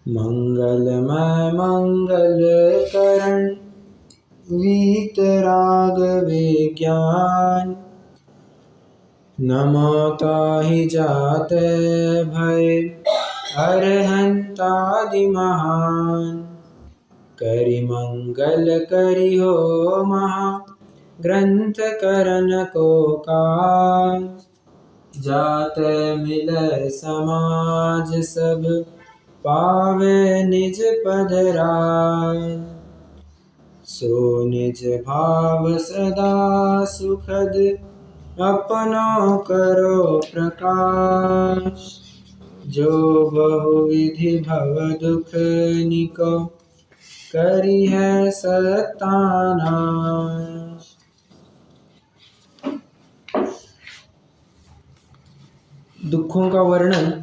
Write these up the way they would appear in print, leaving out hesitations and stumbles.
मंगलमय मंगल करण वीतराग विज्ञान। नमो ताहि जाते भय अरहंतादि महान। करि मंगल करि हो महा ग्रंथ करन को काज। जाते मिलै समाज सब पावे निज पद राज। सो निज भाव सदा सुखद अपनो करो प्रकाश। जो बहुविधि भव दुख निको करी है सत्तानाश। दुखों का वर्णन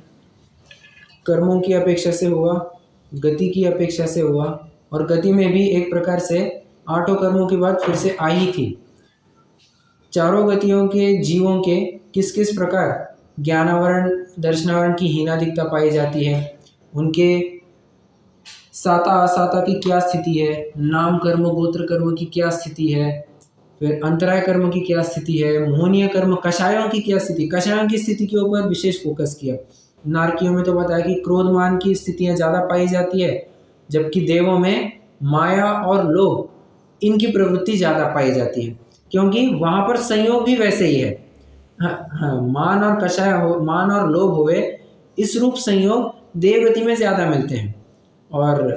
कर्मों की अपेक्षा से हुआ, गति की अपेक्षा से हुआ, और गति में भी एक प्रकार से आठों कर्मों की बात फिर से आई थी। चारों गतियों के जीवों के किस किस प्रकार ज्ञानावरण दर्शनावरण की हीनाधिकता पाई जाती है, उनके साता असाता की क्या स्थिति है, नाम कर्म गोत्र कर्म की क्या स्थिति है, फिर अंतराय कर्म की क्या स्थिति है, मोहनीय कर्म कषायों की क्या स्थिति, कषायों की स्थिति के ऊपर विशेष फोकस किया। नारकियों में तो बताया कि क्रोधमान की स्थितियां ज़्यादा पाई जाती है, जबकि देवों में माया और लोभ इनकी प्रवृत्ति ज़्यादा पाई जाती है, क्योंकि वहाँ पर संयोग भी वैसे ही है। हाँ, मान और कषाय हो, मान और लोभ होवे, इस रूप संयोग देवगति में ज़्यादा मिलते हैं, और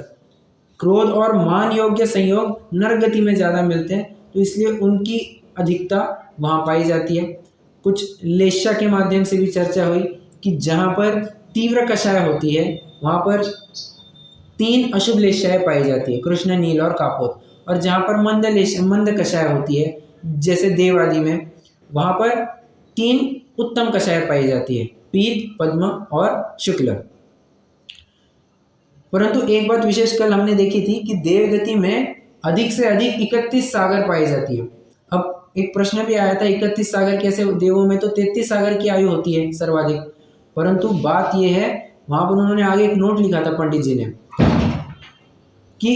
क्रोध और मान योग्य संयोग नरगति में ज़्यादा मिलते हैं, तो इसलिए उनकी अधिकता वहाँ पाई जाती है। कुछ लेशा के माध्यम से भी चर्चा हुई कि जहाँ पर तीव्र कषाय होती है वहाँ पर 3 अशुभ लेशाएं पाई जाती है, कृष्ण, नील और कापोत। और जहाँ पर मंद कषाय होती है, जैसे देव आदि में, वहाँ पर 3 उत्तम कषाय पाई जाती है, पीत, पद्म और शुक्ल। परंतु एक बात विशेष कल हमने देखी थी कि देवगति में अधिक से अधिक 31 सागर पाई जाती है। अब एक प्रश्न भी आया था, 31 सागर कैसे? देवों में तो 33 सागर की आयु होती है सर्वाधिक। परंतु बात यह है, वहां पर उन्होंने आगे एक नोट लिखा था पंडित जी ने कि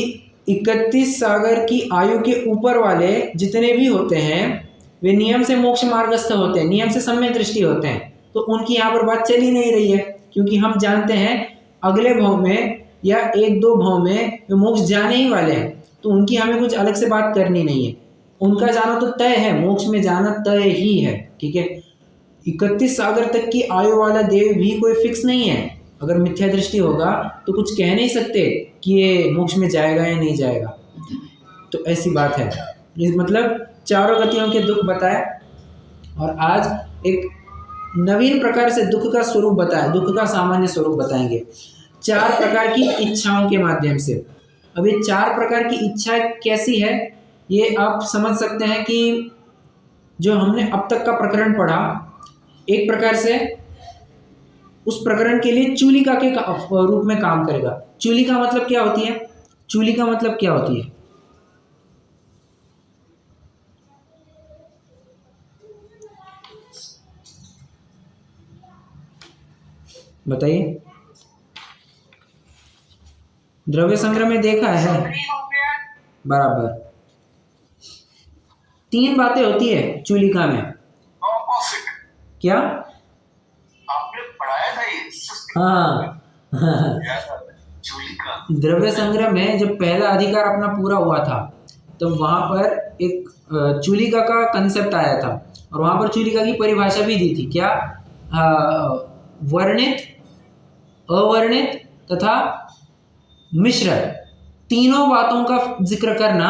31 सागर की आयु के ऊपर वाले जितने भी होते हैं वे नियम से मोक्ष मार्गस्थ होते हैं, नियम से सम्यक दृष्टि होते हैं। तो उनकी यहाँ पर बात चल ही नहीं रही है, क्योंकि हम जानते हैं अगले भाव में या 1-2 भाव में वे मोक्ष जाने ही वाले हैं, तो उनकी हमें कुछ अलग से बात करनी नहीं है। उनका जाना तो तय है, मोक्ष में जाना तय ही है, ठीक है। 31 सागर तक की आयु वाला देव भी कोई फिक्स नहीं है। अगर मिथ्या दृष्टि होगा तो कुछ कह नहीं सकते कि ये मोक्ष में जाएगा या नहीं जाएगा। तो ऐसी बात है। इस मतलब चारों गतियों के दुख बताए, और आज एक नवीन प्रकार से दुख का स्वरूप बताया, दुख का सामान्य स्वरूप बताएंगे 4 प्रकार की इच्छाओं के माध्यम से। अब ये 4 प्रकार की इच्छा कैसी है, ये आप समझ सकते हैं कि जो हमने अब तक का प्रकरण पढ़ा, एक प्रकार से उस प्रकरण के लिए चूलिका के रूप में काम करेगा। चूलिका मतलब क्या होती है? चूलिका मतलब क्या होती है? बताइए। द्रव्य संग्रह में देखा है बराबर। 3 बातें होती है चूलिका में। क्या आपने पढ़ाया था ये? हाँ, द्रव्य संग्रह में जब पहला अधिकार अपना पूरा हुआ था, तो वहां पर एक चूलिका का कंसेप्ट आया था, और वहां पर चूलिका की परिभाषा भी दी थी। क्या? वर्णित, अवर्णित तथा मिश्र, तीनों बातों का जिक्र करना,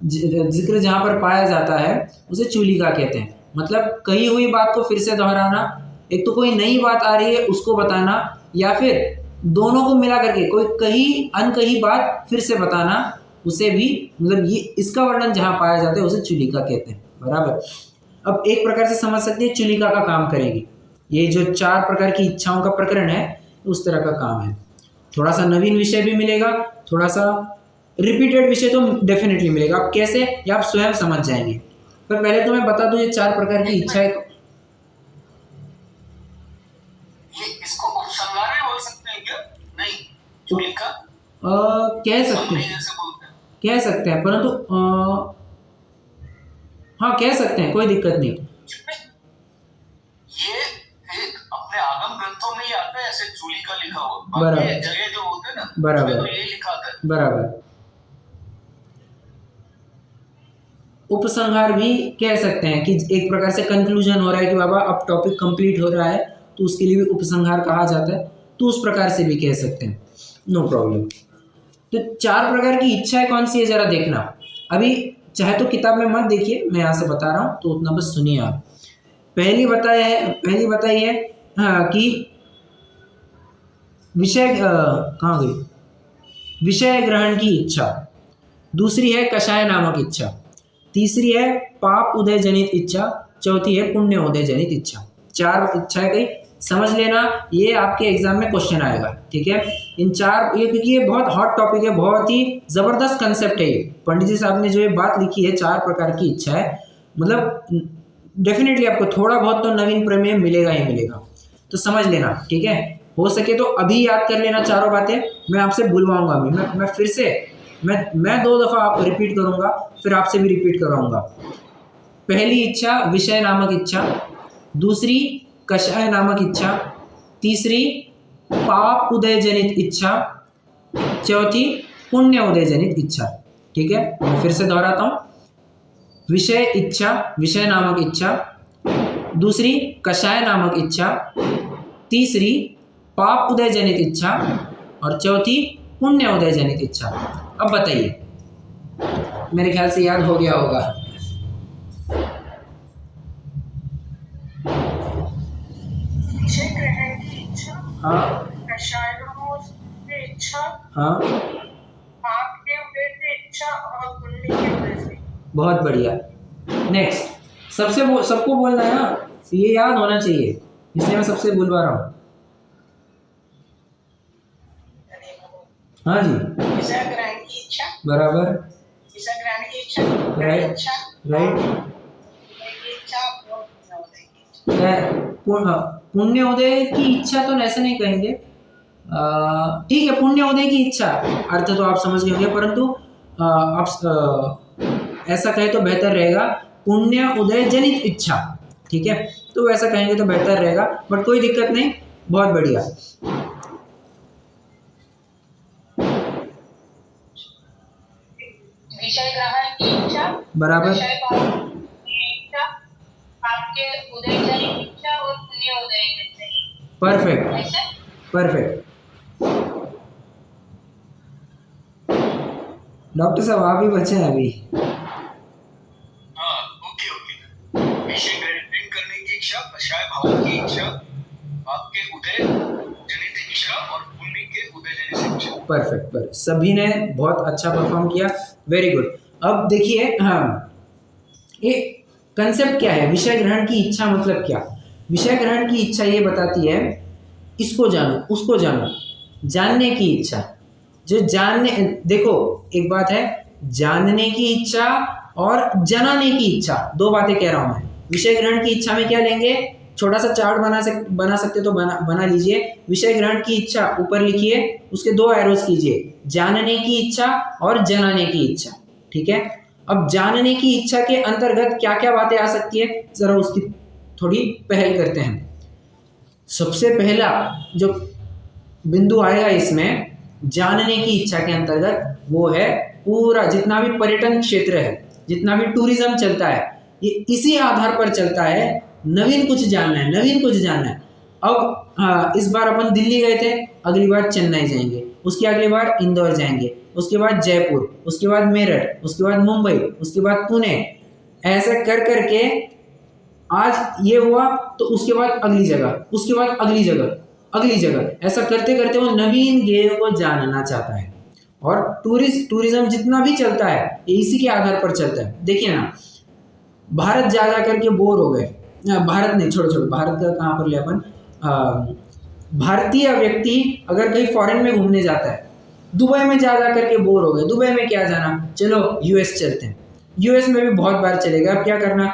जिक्र जहां पर पाया जाता है उसे चूलिका कहते हैं। मतलब कही हुई बात को फिर से दोहराना, एक तो कोई नई बात आ रही है उसको बताना, या फिर दोनों को मिला करके कोई कही अनकही बात फिर से बताना, उसे भी, मतलब ये इसका वर्णन जहां पाया जाता है उसे चूलिका कहते हैं, बराबर। अब एक प्रकार से समझ सकते हैं चूलिका का काम करेगी। ये जो 4 प्रकार की इच्छाओं का प्रकरण है उस तरह का काम है। थोड़ा सा नवीन विषय भी मिलेगा, थोड़ा सा रिपीटेड विषय तो डेफिनेटली मिलेगा। आप कैसे, ये आप स्वयं समझ जाएंगे। पर पहले तो मैं बता दूं ये 4 प्रकार की इच्छाएं। ये इसको उपसंहार बोल सकते हैं क्या? नहीं, चूलिका कह सकते हैं, जैसे बोलते हैं। कह सकते हैं, परंतु हाँ कह सकते हैं, कोई दिक्कत नहीं। ये एक अपने आगम ग्रंथों में ही आता है ऐसे चूलिका लिखा हुआ, बराबर। बाकी जगह जो होते हैं ना बराबर। उसमें तो ये लिखा आता है। बराबर। उपसंहार भी कह सकते हैं कि एक प्रकार से कंक्लूजन हो रहा है कि बाबा अब टॉपिक कंप्लीट हो रहा है, तो उसके लिए भी उपसंहार कहा जाता है, तो उस प्रकार से भी कह सकते हैं, नो प्रॉब्लम। तो 4 प्रकार की इच्छाएं कौन सी है जरा देखना। अभी चाहे तो किताब में मत देखिए, मैं यहाँ से बता रहा हूँ, तो उतना बस सुनिए आप। पहली बताई है हाँ कि विषय कहाँ गई, विषय ग्रहण की इच्छा। दूसरी है कषाय नामक इच्छा। तीसरी है पाप उदय जनित इच्छा। चौथी है पुण्य उदय जनित इच्छा। 4 इच्छाएं कही, समझ लेना, ये आपके एग्जाम में क्वेश्चन आएगा, ठीक है। इन 4 ये क्योंकि ये बहुत हॉट टॉपिक है, बहुत ही जबरदस्त कंसेप्ट है ये। पंडित जी साहब ने जो ये बात लिखी है 4 प्रकार की इच्छा है, मतलब डेफिनेटली आपको थोड़ा बहुत तो नवीन प्रमेय मिलेगा ही मिलेगा, तो समझ लेना, ठीक है। हो सके तो अभी याद कर लेना चारों बातें, मैं आपसे बुलवाऊंगा भी, मैं फिर से मैं 2 दफ़ा आप रिपीट करूंगा, फिर आपसे भी रिपीट करवाऊंगा। पहली इच्छा विषय नामक इच्छा, दूसरी कषाय नामक इच्छा, तीसरी पाप उदय जनित इच्छा, चौथी पुण्य उदय जनित इच्छा, ठीक है। मैं फिर से दोहराता हूँ, विषय इच्छा, विषय नामक इच्छा, दूसरी कषाय नामक इच्छा, तीसरी पाप उदय जनित इच्छा, और चौथी पुण्य उदय जनित इच्छा। अब बताइए, मेरे ख्याल से याद हो गया होगा। विषय ग्रहण की इच्छा, हाँ कषाय की इच्छा, हाँ, पाप के उदय की इच्छा और पुण्य के उदय से। बहुत बढ़िया। नेक्स्ट, सबको बोलना है ना, ये याद होना चाहिए, इसलिए मैं सबसे बुलवा रहा हूँ। हाँ जी, विषय ग्रहण की इच्छा, बराबर, विषय ग्रहण की इच्छा, राइट इच्छा, राइट। की इच्छा और पुण्य उदय की इच्छा। पुण्य उदय की इच्छा तो ऐसे नहीं कहेंगे, ठीक है, पुण्य उदय की इच्छा अर्थ तो आप समझ गए होंगे, परंतु आप ऐसा कहे तो बेहतर रहेगा, पुण्य उदय जनित इच्छा, ठीक है। तो वैसा कहेंगे तो बेहतर रहेगा, बट कोई दिक्कत नहीं, बहुत बढ़िया। विषय ग्रहण की इच्छा, बराबर, विषय पालन की इच्छा, आपके उदय जनित इच्छा और पुण्य उदय जनित इच्छा। परफेक्ट ऐसे? परफेक्ट। डॉक्टर साहब आप ही बचे हैं अभी। हाँ, ओके। विषय ग्रहण करने की इच्छा, कषाय भाव की इच्छा, आपके उदय जनित इच्छा और पुण्य के उदय जनित इच्छा। परफेक्ट, सभी ने बहुत अच्छा परफॉर्म किया, वेरी गुड। अब देखिए, हाँ, ये कंसेप्ट क्या है, विषय ग्रहण की इच्छा मतलब क्या। विषय ग्रहण की इच्छा ये बताती है, इसको जानो उसको जानो, जानने की इच्छा। जो जानने, देखो एक बात है, जानने की इच्छा और जनाने की इच्छा, 2 बातें कह रहा हूं मैं। विषय ग्रहण की इच्छा में क्या लेंगे, छोटा सा चार्ट बना सकते तो बना लीजिए। विषय ग्रहण की इच्छा ऊपर लिखिए, उसके 2 एरोस कीजिए, जानने की इच्छा और जनाने की इच्छा, ठीक है। अब जानने की इच्छा के अंतर्गत क्या क्या बातें आ सकती है, जरा उसकी थोड़ी पहल करते हैं। सबसे पहला जो बिंदु आएगा इसमें जानने की इच्छा के अंतर्गत, वो है पूरा जितना भी पर्यटन क्षेत्र है, जितना भी टूरिज्म चलता है, ये इसी आधार पर चलता है, नवीन कुछ जानना है, नवीन कुछ जानना है। अब हाँ, इस बार अपन दिल्ली गए थे, अगली बार चेन्नई जाएंगे, उसकी अगली बार इंदौर जाएंगे, उसके बाद जयपुर, उसके बाद मेरठ, उसके बाद मुंबई, उसके बाद पुणे, ऐसे कर करके आज ये हुआ तो उसके बाद अगली जगह, उसके बाद अगली जगह, अगली जगह, ऐसा करते करते वो नवीन गेम को जानना चाहता है। और टूरिज्म जितना भी चलता है ये इसी के आधार पर चलता है। देखिए ना, भारत जा करके बोर हो गए, भारत नहीं, छोड़ो भारत का कहाँ पर ले अपन, भारतीय व्यक्ति अगर कहीं फॉरेन में घूमने जाता है, दुबई में जा करके बोर हो गए, दुबई में क्या जाना, चलो यूएस चलते हैं, यूएस में भी बहुत बार चलेगा, अब क्या करना,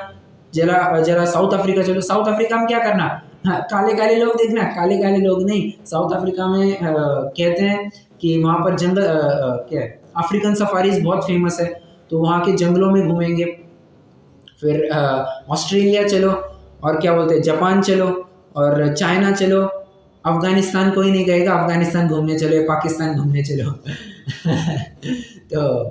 जरा साउथ अफ्रीका चलो, साउथ अफ्रीका में क्या करना, हाँ, काले काले लोग देखना, काले काले लोग नहीं, साउथ अफ्रीका में कहते हैं कि वहाँ पर जंगल क्या है, अफ्रीकन सफारीज बहुत फेमस है, तो वहाँ के जंगलों में घूमेंगे। फिर ऑस्ट्रेलिया चलो, और क्या बोलते हैं, जापान चलो, और चाइना चलो। अफगानिस्तान कोई नहीं कहेगा अफगानिस्तान घूमने चलो, पाकिस्तान घूमने चलो। तो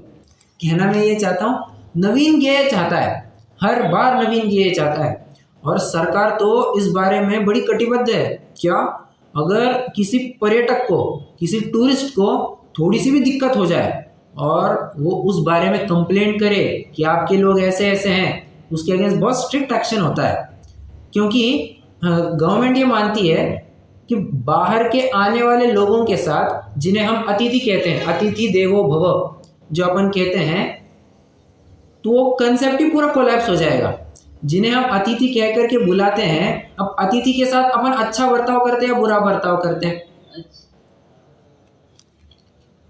कहना मैं ये चाहता हूँ, नवीन गेय चाहता है, हर बार नवीन गेय चाहता है, और सरकार तो इस बारे में बड़ी कटिबद्ध है। क्या, अगर किसी पर्यटक को, किसी टूरिस्ट को थोड़ी सी भी दिक्कत हो जाए और वो उस बारे में कंप्लेंट करे कि आपके लोग ऐसे ऐसे हैं, उसके अगेंस्ट बहुत स्ट्रिक्ट एक्शन होता है। क्योंकि गवर्नमेंट ये मानती है कि बाहर के आने वाले लोगों के साथ, जिन्हें हम अतिथि कहते हैं, अतिथि देवो भव जो अपन कहते हैं, तो वो कंसेप्ट ही पूरा कोलैप्स हो जाएगा। जिन्हें हम अतिथि कह करके बुलाते हैं, अब अतिथि के साथ अपन अच्छा बर्ताव करते हैं या बुरा बर्ताव करते हैं?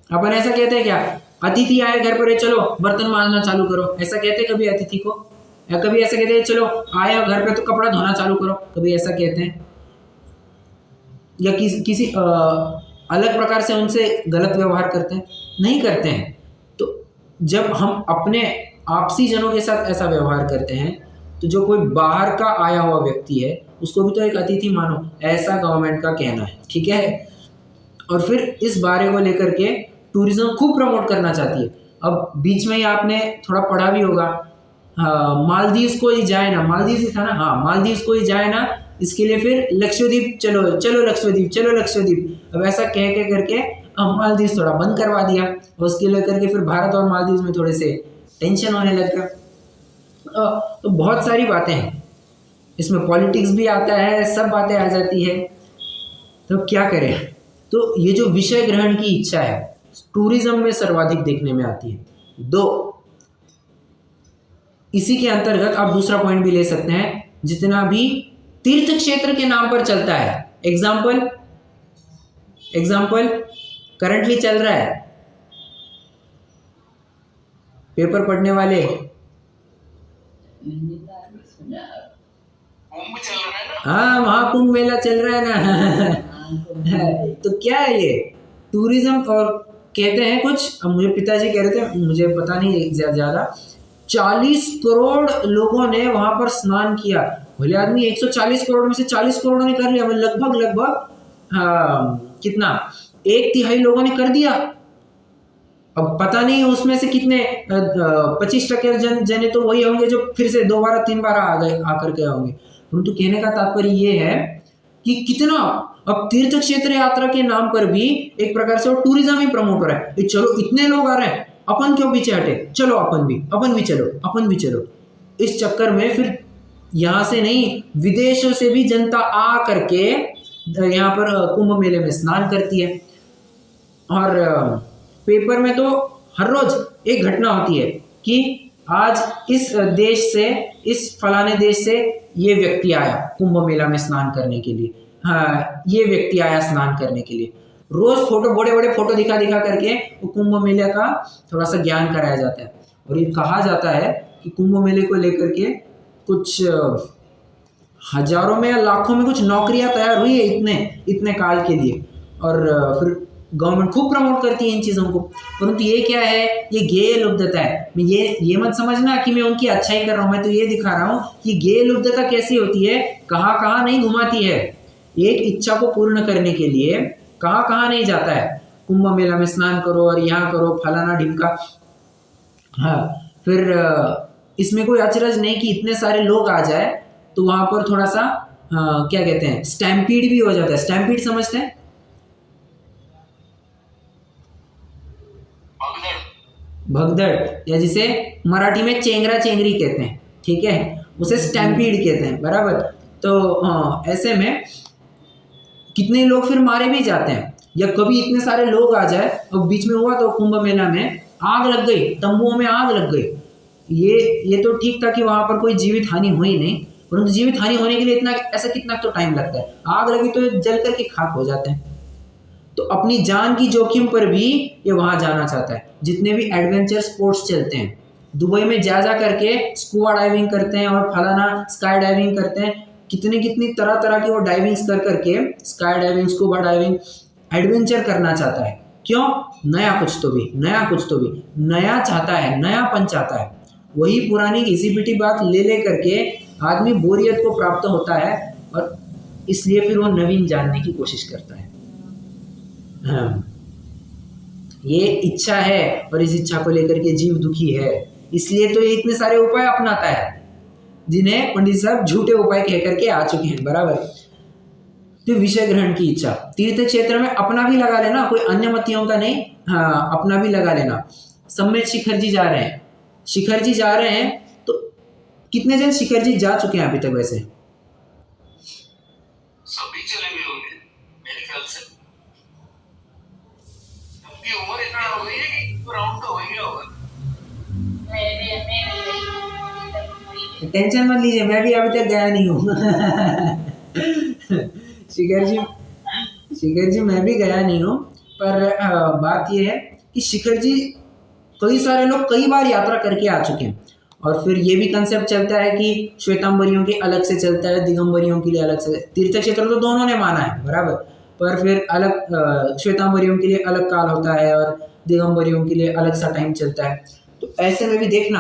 अपन ऐसा कहते हैं क्या, अतिथि आए घर पर, चलो बर्तन मांजना चालू करो, ऐसा कहते हैं कभी अतिथि को? या कभी ऐसा कहते हैं चलो आया घर पे तो कपड़ा धोना चालू करो, कभी ऐसा कहते हैं? या किसी अलग प्रकार से उनसे गलत व्यवहार करते हैं? नहीं करते हैं। तो जब हम अपने आपसी जनों के साथ ऐसा व्यवहार करते हैं, तो जो कोई बाहर का आया हुआ व्यक्ति है उसको भी तो एक अतिथि मानो, ऐसा गवर्नमेंट का कहना है, ठीक है। और फिर इस बारे को लेकर के टूरिज्म खूब प्रमोट करना चाहती है। अब बीच में ही आपने थोड़ा पढ़ा भी होगा, मालदीव्स को ही जाए ना, मालदीव्स ही था ना, हाँ मालदीव्स को ही जाए ना, इसके लिए फिर लक्षद्वीप चलो, चलो लक्षद्वीप, चलो लक्षद्वीप। अब ऐसा कह के करके मालदीव्स थोड़ा बंद करवा दिया, और उसके लेकर के फिर भारत और मालदीव्स में थोड़े से टेंशन होने लग गया। तो बहुत सारी बातें हैं इसमें, पॉलिटिक्स भी आता है, सब बातें आ जाती है। तो क्या करें? तो ये जो विषय ग्रहण की इच्छा है टूरिज्म में सर्वाधिक देखने में आती है। दो, इसी के अंतर्गत आप दूसरा पॉइंट भी ले सकते हैं, जितना भी तीर्थ क्षेत्र के नाम पर चलता है, एग्जाम्पल करंटली चल रहा है, पेपर पढ़ने वाले, कुंभ चल रहा है ना, हाँ महाकुंभ मेला चल रहा है ना। तो क्या है ये टूरिज्म? और कहते हैं कुछ, अब मुझे पिताजी कह रहे थे, मुझे पता नहीं ज्यादा, 40 करोड़ लोगों ने वहां पर स्नान किया। भले आदमी 140 करोड़ में से 40 करोड़ ने कर लिया, लगभग कितना, 1/3 लोगों ने कर दिया। अब पता नहीं उसमें से कितने 25% जने तो वही होंगे जो फिर से 2 बार 3 बार आकर के होंगे। परंतु कहने का तात्पर्य ये है कि कितना, अब तीर्थ क्षेत्र यात्रा के नाम पर भी एक प्रकार से वो टूरिज्म ही प्रमोट हो रहा है। चलो इतने लोग आ रहे हैं, अपन क्यों पीछे हटे, चलो अपन भी चलो। इस चक्कर में फिर यहाँ से नहीं, विदेशों से भी जनता आ करके यहाँ पर कुंभ मेले में स्नान करती है। और पेपर में तो हर रोज एक घटना होती है कि आज इस देश से, इस फलाने देश से ये व्यक्ति आया कुंभ मेला में स्नान करने के लिए, हाँ ये व्यक्ति आया स्नान करने के लिए। रोज फोटो, बड़े बड़े फोटो दिखा करके वो कुंभ मेले का थोड़ा सा ज्ञान कराया जाता है। और ये कहा जाता है कि कुंभ मेले को लेकर के कुछ हजारों में या लाखों में कुछ नौकरियां तैयार हुई है इतने काल के लिए। और फिर गवर्नमेंट खूब प्रमोट करती है इन चीज़ों को। परंतु ये क्या है, ये गेय लुब्धता है। मैं ये मत समझना कि मैं उनकी अच्छाई कर रहा हूँ, मैं तो ये दिखा रहा हूँ कि गेय लुब्धता कैसी होती है, कहाँ नहीं घुमाती है। एक इच्छा को पूर्ण करने के लिए कहाँ नहीं जाता है, कुंभ मेला में स्नान करो और यहाँ करो फलाना ढिमका। हाँ, फिर इसमें कोई अचरज नहीं कि इतने सारे लोग आ जाए तो वहाँ पर थोड़ा सा क्या कहते हैं, स्टैम्पीड भी हो जाता है। स्टैम्पीड समझते हैं? भगदड़, या जिसे मराठी में चेंगरा चेंगरी कहते हैं, ठीक है, उसे स्टैम्पीड कहते हैं, बराबर। तो ऐसे में कितने लोग फिर मारे भी जाते हैं। या कभी इतने सारे लोग आ जाए, और बीच में हुआ तो कुंभ मेला में आग लग गई, तंबुओं में आग लग गई। ये तो ठीक था कि वहां पर कोई जीवित हानि हुई नहीं, परंतु जीवित हानि होने के लिए कितना तो टाइम लगता है। आग लगी तो जल करके खाक हो जाते हैं। तो अपनी जान की जोखिम पर भी ये वहां जाना चाहता है। जितने भी एडवेंचर स्पोर्ट्स चलते हैं, दुबई में जा करके स्कूबा डाइविंग करते हैं और फलाना स्काई डाइविंग करते हैं, कितनी कितनी तरह तरह की वो डाइविंग्स कर करके, sky diving, scuba diving, adventure करना चाहता है। क्यों? नया कुछ तो भी, नया कुछ तो भी, नया चाहता है, नयापन चाहता है। वही पुरानी घिसी पिटी बात ले ले करके आदमी बोरियत को प्राप्त होता है और इसलिए फिर वो नवीन जानने की कोशिश करता है। हाँ, ये इच्छा है और इस इच्छा को लेकर के जीव दुखी है, इसलिए तो ये इतने सारे उपाय अपनाता है जिन्हें पंडित साहब झूठे उपाय कह करके आ चुके हैं। बराबर। तो विषय ग्रहण की इच्छा, तीर्थ क्षेत्र में अपना भी लगा लेना, कोई अन्य मतियों का नहीं, हाँ अपना भी लगा लेना। सम्मेत शिखर जी जा रहे हैं, शिखर जी जा रहे हैं, तो कितने जन शिखर जी जा चुके हैं अभी तक? वैसे सभी चले गए होंगे मेरे ख्याल से। सबकी उम्र इतनी हो गई है कि तो राउंड तो हो ही गया होगा। टेंशन मत लीजिए, मैं भी अभी तक गया नहीं हूँ। शिखर जी मैं भी गया नहीं हूँ, पर बात यह है कि शिखर जी कई सारे लोग कई बार यात्रा करके आ चुके हैं। और फिर ये भी कंसेप्ट चलता है कि श्वेतांबरियों के अलग से चलता है, दिगंबरियों के लिए अलग से। तीर्थ क्षेत्र तो दोनों ने माना है, बराबर, पर फिर अलग श्वेतांबरियों के लिए अलग काल होता है और दिगंबरियों के लिए अलग सा टाइम चलता है। तो ऐसे में भी देखना,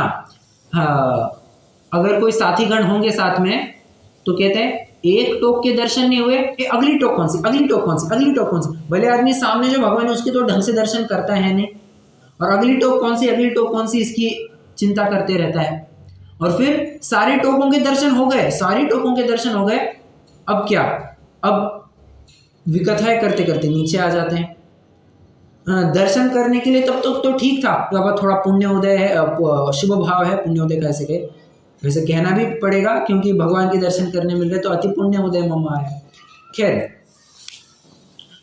हाँ, अगर कोई साथीगण होंगे साथ में तो कहते हैं एक टोक के दर्शन नहीं हुए, अगली टोक कौन सी, अगली टोक कौन सी, अगली टोक कौन सी। भले आदमी सामने जो भगवान है उसके तो ढंग से दर्शन करता है नहीं, और अगली टोक कौन सी, अगली टोक कौन सी, इसकी चिंता करते रहता है। और फिर सारे टोकों के दर्शन हो गए, सारी टोकों के दर्शन हो गए, अब क्या? अब विकथाएं करते करते नीचे आ जाते हैं। दर्शन करने के लिए तब तक तो ठीक था, अब थोड़ा पुण्योदय है, शुभ भाव है, पुण्योदय कैसे कहे, वैसे कहना भी पड़ेगा क्योंकि भगवान के दर्शन करने मिल रहे तो अति पुण्य उदय ममा है। खैर,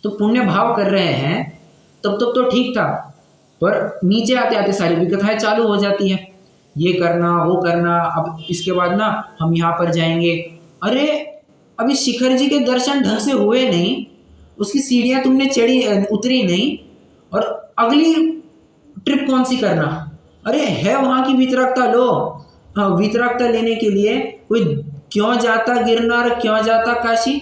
तो पुण्य भाव कर रहे हैं तब तक तो ठीक था, पर नीचे आते आते सारी विकथाएं चालू हो जाती है, ये करना वो करना, अब इसके बाद ना हम यहाँ पर जाएंगे। अरे अभी शिखर जी के दर्शन ढंग से हुए नहीं, उसकी सीढ़ियाँ तुमने चढ़ी उतरी नहीं, और अगली ट्रिप कौन सी करना? अरे है वहाँ की वितरकता लो। हाँ, वितरकता लेने के लिए कोई क्यों जाता गिरनार, क्यों जाता काशी,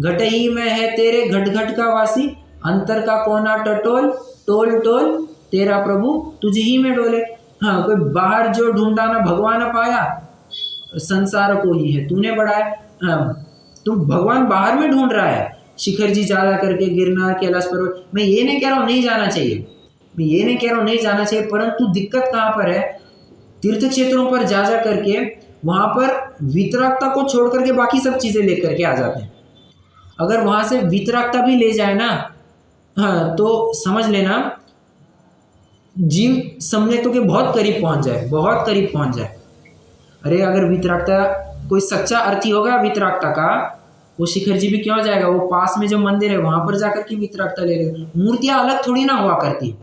घट ही में है तेरे घट घट का वासी, अंतर का कोना टटोल, टोल टोल तेरा प्रभु तुझ ही में डोले। हाँ, कोई बाहर जो ढूंढा ना भगवान पाया, संसार को ही है तूने बढ़ाया। हाँ, तुम भगवान बाहर में ढूंढ रहा है, शिखर जी जा करके गिरनार, कैलाश पर्वत। मैं ये नहीं कह रहा हूँ नहीं जाना चाहिए, मैं ये नहीं कह रहा हूँ नहीं जाना चाहिए, परंतु दिक्कत कहाँ पर है? तीर्थ क्षेत्रों पर जा करके वहां पर वितरागता को छोड़ करके बाकी सब चीजें लेकर के आ जाते हैं। अगर वहां से वितरागता भी ले जाए ना, हाँ, तो समझ लेना जीव सम्यक्तों के बहुत करीब पहुंच जाए, बहुत करीब पहुंच जाए। अरे अगर वितरागता, कोई सच्चा अर्थी होगा वितरागता का, वो शिखर जी भी क्यों जाएगा? वो पास में जो मंदिर है वहां पर जाकर के वितरागता ले लेगा। मूर्तियां अलग थोड़ी ना हुआ करती।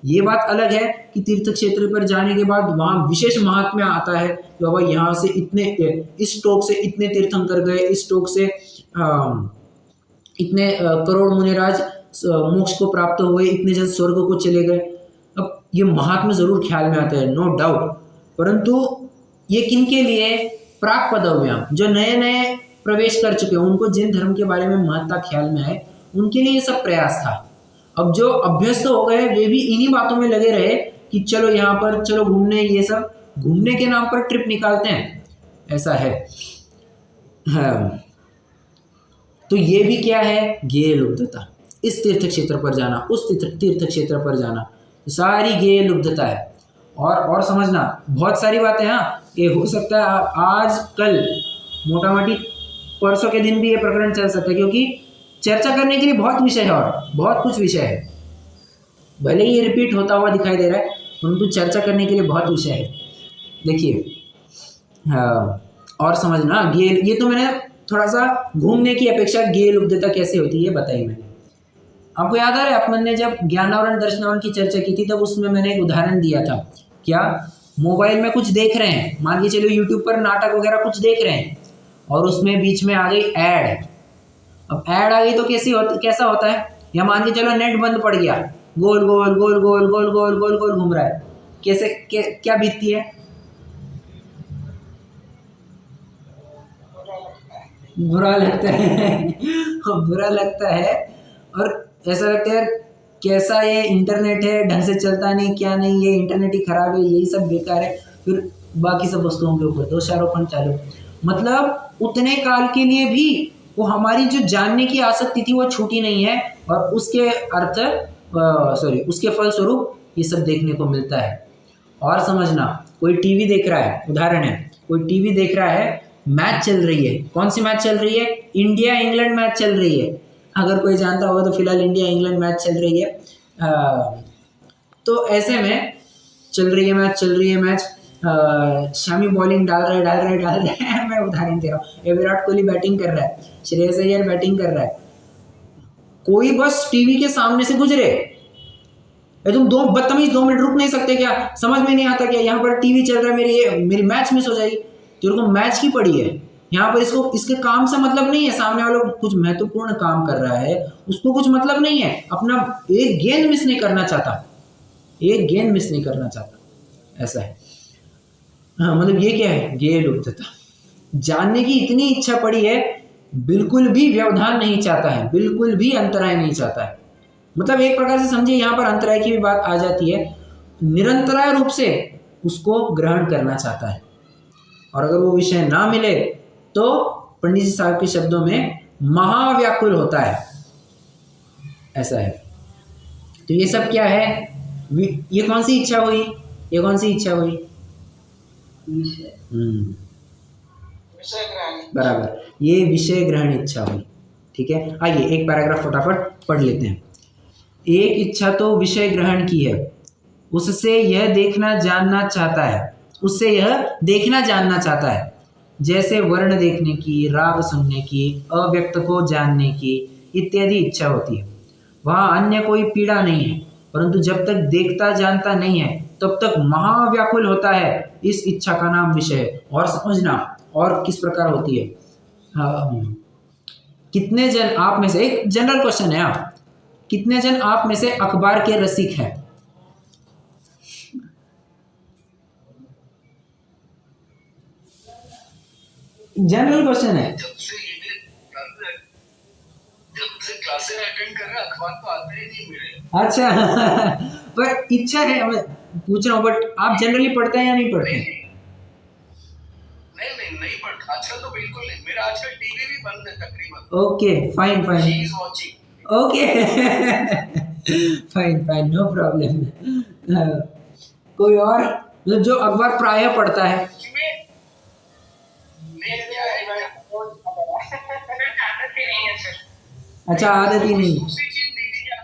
ये बात अलग है कि तीर्थ क्षेत्र पर जाने के बाद वहाँ विशेष महात्म्य आता है कि बाबा यहाँ से इतने, इस टोक से इतने तीर्थंकर गए, इस टोक से इतने करोड़ मुनिराज मोक्ष को प्राप्त हुए, इतने जन स्वर्ग को चले गए। अब ये महात्म्य जरूर ख्याल में आता है, नो डाउट, परंतु ये किनके लिए? प्राक पदव्याम, जो नए नए प्रवेश कर चुके हैं, उनको जिन धर्म के बारे में महत्ता ख्याल में आए, उनके लिए ये सब प्रयास था। अब जो अभ्यस्त हो गए वे भी इन्हीं बातों में लगे रहे कि चलो यहाँ पर, चलो घूमने, ये सब घूमने के नाम पर ट्रिप निकालते हैं, ऐसा है। हाँ, तो ये भी क्या है? ज्ञेय लुब्धता। इस तीर्थ क्षेत्र पर जाना, उस तीर्थ क्षेत्र पर जाना, तो सारी ज्ञेय लुब्धता है। और समझना बहुत सारी बातें, हाँ, ये हो सकता है आज कल मोटा मोटी परसों के दिन भी ये प्रकरण चल सकता है, क्योंकि चर्चा करने के लिए बहुत विषय है और बहुत कुछ विषय है। भले ही ये रिपीट होता हुआ दिखाई दे रहा है, परंतु चर्चा करने के लिए बहुत विषय है। देखिए, हाँ, और समझना ये तो मैंने थोड़ा सा घूमने की अपेक्षा ज्ञेय लुब्धता कैसे होती है बताई मैंने। आपको याद आ रहा है अपन ने जब ज्ञानावरण दर्शनावरण की चर्चा की थी, तब उसमें मैंने एक उदाहरण दिया था। क्या? मोबाइल में कुछ देख रहे हैं, मान के चलो यूट्यूब पर नाटक वगैरह कुछ देख रहे हैं, और उसमें बीच में आ गई ऐड। अब ऐड आ गई तो कैसा होता है? या मान के चलो नेट बंद पड़ गया, गोल गोल गोल गोल गोल गोल गोल गोल घूम रहा है, कैसे क्या बीतती है? बुरा लगता है बुरा लगता है। और ऐसा लगता है यार कैसा ये इंटरनेट है, ढंग से चलता नहीं, क्या नहीं, ये इंटरनेट ही खराब है, यही सब बेकार है। फिर बाकी सब वस्तुओं के ऊपर दोषारोपण चालू। मतलब उतने काल के लिए भी वो हमारी जो जानने की आसक्ति थी वो छूटी नहीं है, और उसके उसके फलस्वरूप ये सब देखने को मिलता है। और समझना, कोई टीवी देख रहा है, उदाहरण है, कोई टीवी देख रहा है, मैच चल रही है, कौन सी मैच चल रही है? इंडिया इंग्लैंड मैच चल रही है। अगर कोई जानता होगा तो फिलहाल इंडिया इंग्लैंड मैच चल रही है। तो ऐसे में चल रही है मैच, शामी बॉलिंग डाल रहा है मैं उदाहरण दे रहा हूँ। ये विराट कोहली बैटिंग कर रहा है, श्रेयस अय्यर बैटिंग कर रहा है, कोई बस टीवी के सामने से गुजरे, तुम दो बदतमीज 2 मिनट रुक नहीं सकते क्या? समझ में नहीं आता क्या? यहाँ पर टीवी चल रहा है, मेरी मैच मिस हो जाएगी। तेरे को मैच की पड़ी है, यहाँ पर इसको इसके काम से मतलब नहीं है। सामने वाला कुछ महत्वपूर्ण काम कर रहा है, उसको कुछ मतलब नहीं है, अपना एक गेंद मिस नहीं करना चाहता, ऐसा है। हाँ, मतलब ये क्या है? ये लुप्तता। जानने की इतनी इच्छा पड़ी है, बिल्कुल भी व्यवधान नहीं चाहता है, बिल्कुल भी अंतराय नहीं चाहता है। मतलब एक प्रकार से समझिए यहाँ पर अंतराय की भी बात आ जाती है, निरंतराय रूप से उसको ग्रहण करना चाहता है। और अगर वो विषय ना मिले तो पंडित जी साहब के शब्दों में महाव्याकुल होता है, ऐसा है। तो ये सब क्या है? ये कौन सी इच्छा हुई? बराबर, ये विषय ग्रहण इच्छा हुई। ठीक है, आइए एक पैराग्राफ फटाफट पढ़ लेते हैं। एक इच्छा तो विषय ग्रहण की है, उससे यह देखना जानना चाहता है, जैसे वर्ण देखने की, राग सुनने की, अव्यक्त को जानने की इत्यादि इच्छा होती है। वहाँ अन्य कोई पीड़ा नहीं है, परंतु जब तक देखता जानता नहीं है तब तक महाव्याकुल होता है। इस इच्छा का नाम विषय है। और समझना और किस प्रकार होती है। कितने जन आप में से, एक जनरल क्वेश्चन है, आप कितने जन आप में से अखबार के रसिक हैं? जनरल क्वेश्चन है। जब से क्लासेस अटेंड कर रहे अखबार तो आते ही नहीं मेरे। अच्छा पर इच्छा है, मैं पूछ रहा हूँ, बट आप जनरली पढ़ते हैं या नहीं पढ़ते? नहीं पढ़ता आजकल तो बिल्कुल नहीं। मेरा आजकल टीवी भी बंद है तकरीबन। Okay fine She is watching. Okay fine no problem. कोई और मतलब जो अखबार प्रायः पढ़ता है? अच्छा, आदत ही नहीं। दूसरी चीज दीजिए,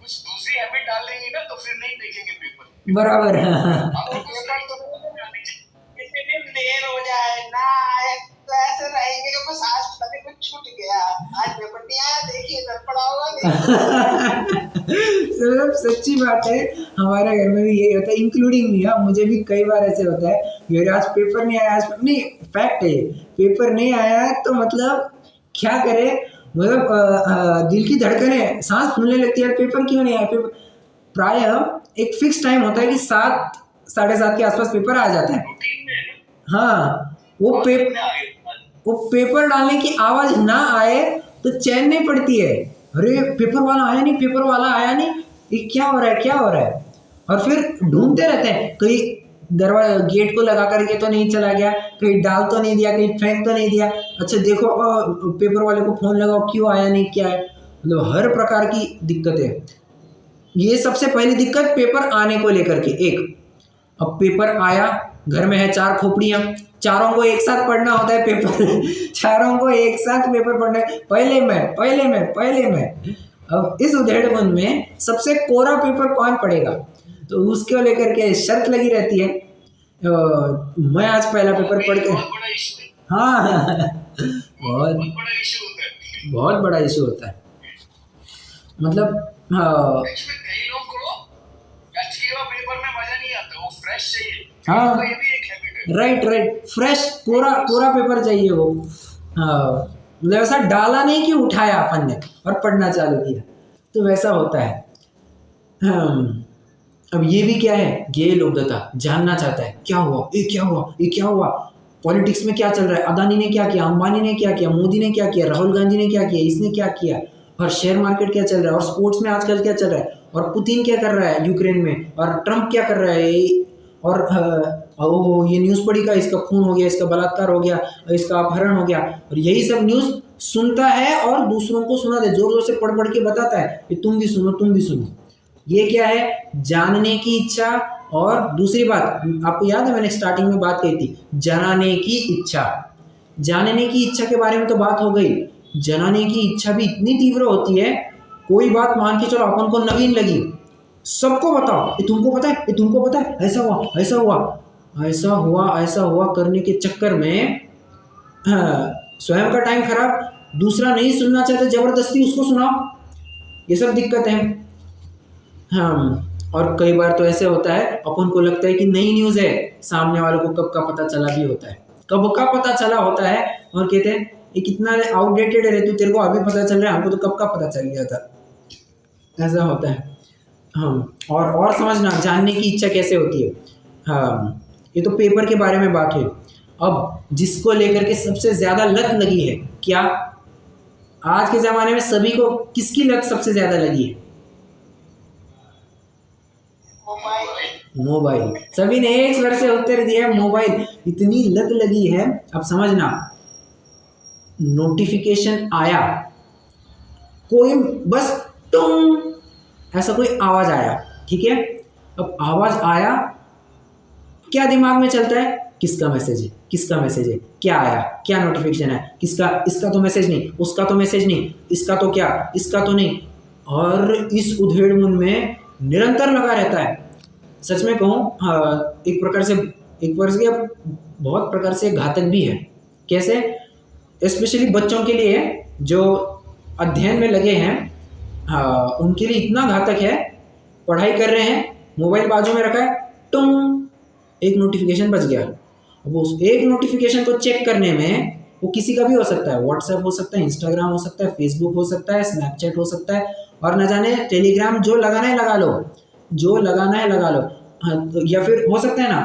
कुछ दूसरी हैबिट डाल लेंगे ना तो फिर नहीं देखेंगे पेपर। बराबर किसी दिन देर हो जाए ना आए तो ऐसे रहेंगे कि बस आज पता नहीं कुछ छूट गया, आज पेपर नहीं आया, देखिए सर पढ़ा होगा सब सच्ची बात है। हमारे घर में भी यही होता है, इंक्लूडिंग मी। मुझे भी कई बार ऐसे होता है, मेरे आज पेपर नहीं आया, नहीं फैक्ट है, पेपर नहीं आया तो मतलब क्या करे, मतलब दिल की धड़कनें, सांस फूलने लगती है, पेपर क्यों नहीं आया। पेपर प्रायः एक फिक्स टाइम होता है कि 7 साढ़े 7 के आसपास पेपर आ जाता है। हाँ, वो पेपर डालने की आवाज ना आए तो चैन नहीं पड़ती है। अरे पेपर वाला आया नहीं, ये क्या हो रहा है। और फिर ढूंढते रहते हैं, कहीं दरवाजा गेट को लगा करके तो नहीं चला गया, कहीं डाल तो नहीं दिया, कहीं फेंक तो नहीं दिया। अच्छा देखो पेपर वाले को फोन लगाओ, क्यों आया नहीं, क्या है। मतलब हर प्रकार की दिक्कतें। ये सबसे पहली दिक्कत पेपर आने को लेकर के। एक, अब पेपर आया, घर में है 4 खोपड़ियाँ, चारों को एक साथ पढ़ना होता है पेपर चारों को एक साथ पेपर पढ़ना है, पहले मैं। अब इस उधेड़बुन में सबसे कोरा पेपर कौन पढ़ेगा, तो उसको लेकर के शर्त लगी रहती है। मैं आज पहला पेपर पढ़ के, हाँ बहुत बड़ा इशू होता है। मतलब कई लोगों को पेपर में मजा नहीं आता, वो फ्रेश चाहिए। हाँ, तो ये भी एक हैबिट है। राइट फ्रेश कोरा पेपर चाहिए वो। हाँ, मतलब ऐसा डाला नहीं कि उठाया अपन ने और पढ़ना चालू किया, तो वैसा होता है। अब ये भी क्या है, ये लुब्धता, जानना चाहता है क्या हुआ, ये क्या हुआ। पॉलिटिक्स में क्या चल रहा है, अदानी ने क्या किया, अंबानी ने क्या किया, मोदी ने क्या किया, राहुल गांधी ने क्या किया, इसने क्या किया, और शेयर मार्केट क्या चल रहा है, और स्पोर्ट्स में आजकल क्या चल रहा है, और पुतिन क्या कर रहा है यूक्रेन में, और ट्रम्प क्या कर रहा है, और ये न्यूज़ पढ़ी का, इसका खून हो गया, इसका बलात्कार हो गया, इसका अपहरण हो गया, और यही सब न्यूज़ सुनता है और दूसरों को सुना दे, जोर जोर से पढ़ पढ़ के बताता है कि तुम भी सुनो, तुम भी सुनो। ये क्या है, जानने की इच्छा। और दूसरी बात, आपको याद है मैंने स्टार्टिंग में बात कही थी, जनाने की इच्छा। जानने की इच्छा के बारे में तो बात हो गई, जनाने की इच्छा भी इतनी तीव्र होती है, कोई बात मान के चलो अपन को नवीन लगी, सबको बताओ, ये तुमको पता है, ये तुमको पता है, ऐसा हुआ, ऐसा हुआ, ऐसा हुआ, ऐसा हुआ करने के चक्कर में स्वयं का टाइम खराब, दूसरा नहीं सुनना चाहते जबरदस्ती उसको सुनाओ, ये सब दिक्कत है। हाँ, और कई बार तो ऐसे होता है, अपन को लगता है कि नई न्यूज़ है, सामने वालों को कब का पता चला भी होता है, कब का पता चला होता है, और कहते हैं ये कितना आउटडेटेड है, तू तेरे को अभी पता चल रहा है, हमको तो कब का पता चल गया था, ऐसा होता है। हाँ, और समझना जानने की इच्छा कैसे होती है। हाँ, ये तो पेपर के बारे में बात हुई। अब जिसको लेकर के सबसे ज़्यादा लत लगी है, क्या आज के ज़माने में सभी को किसकी लत सबसे ज़्यादा लगी है? मोबाइल। सभी ने एक स्वर से उत्तर दिया, मोबाइल। इतनी लत लगी है, अब समझना, नोटिफिकेशन आया, कोई बस टुंग ऐसा कोई आवाज आया, ठीक है, अब आवाज आया, क्या दिमाग में चलता है, किसका मैसेज है, किसका मैसेज है, क्या आया, क्या नोटिफिकेशन है, किसका, इसका तो मैसेज नहीं, उसका तो मैसेज नहीं, इसका तो क्या, इसका तो नहीं, और इस उधेड़-बुन में निरंतर लगा रहता है। सच में कहूँ, एक प्रकार से बहुत प्रकार से घातक भी है। कैसे? स्पेशली बच्चों के लिए जो अध्ययन में लगे हैं, उनके लिए इतना घातक है, पढ़ाई कर रहे हैं, मोबाइल बाजू में रखा है, टुंग, एक नोटिफिकेशन बज गया। अब उस एक नोटिफिकेशन को चेक करने में वो किसी का भी हो सकता है, व्हाट्सएप हो सकता है, इंस्टाग्राम हो सकता है, फेसबुक हो सकता है, स्नैपचैट हो सकता है, और न जाने टेलीग्राम, जो लगाना है लगा लो, जो लगाना है लगा लो। हाँ, या फिर हो सकता है ना,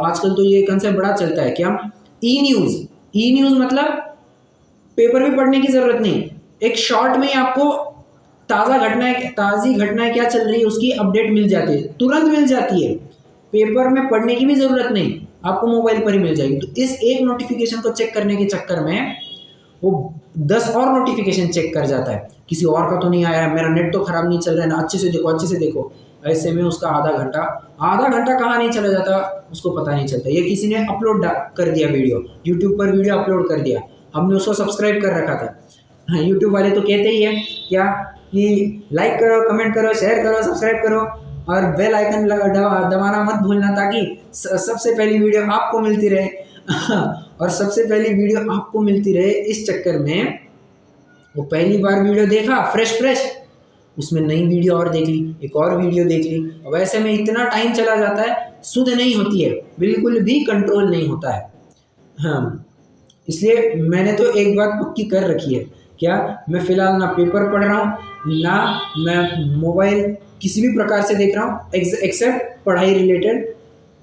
आजकल तो ये कंसेप्ट बड़ा चलता है, क्या, ई न्यूज़ मतलब पेपर भी पढ़ने की ज़रूरत नहीं, एक शॉर्ट में ही आपको ताज़ी घटनाएं क्या चल रही है उसकी अपडेट मिल जाती है, तुरंत मिल जाती है, पेपर में पढ़ने की भी ज़रूरत नहीं, आपको मोबाइल पर ही मिल जाएगी। तो इस एक नोटिफिकेशन को चेक करने के चक्कर में वो 10 और नोटिफिकेशन चेक कर जाता है, किसी और का तो नहीं आया, मेरा नेट तो ख़राब नहीं चल रहा है ना, अच्छे से देखो, अच्छे से देखो। ऐसे में उसका आधा घंटा कहाँ नहीं चला जाता, उसको पता नहीं चलता। ये किसी ने अपलोड कर दिया वीडियो, यूट्यूब पर वीडियो अपलोड कर दिया, हमने उसको सब्सक्राइब कर रखा था। हाँ, यूट्यूब वाले तो कहते ही है क्या कि लाइक करो, कमेंट करो, शेयर करो, सब्सक्राइब करो, और बेल आइकन दबाना मत भूलना, ताकि सबसे पहली वीडियो आपको मिलती रहे। और सबसे पहली वीडियो आपको मिलती रहे, इस चक्कर में वो पहली बार वीडियो देखा फ्रेश, उसमें नई वीडियो और देख ली, एक और वीडियो देख ली, और ऐसे में इतना टाइम चला जाता है, सुध नहीं होती है, बिल्कुल भी कंट्रोल नहीं होता है। हाँ, इसलिए मैंने तो एक बात पक्की कर रखी है, क्या, मैं फ़िलहाल ना पेपर पढ़ रहा हूँ, ना मैं मोबाइल किसी भी प्रकार से देख रहा हूँ, एक्सेप्ट पढ़ाई रिलेटेड।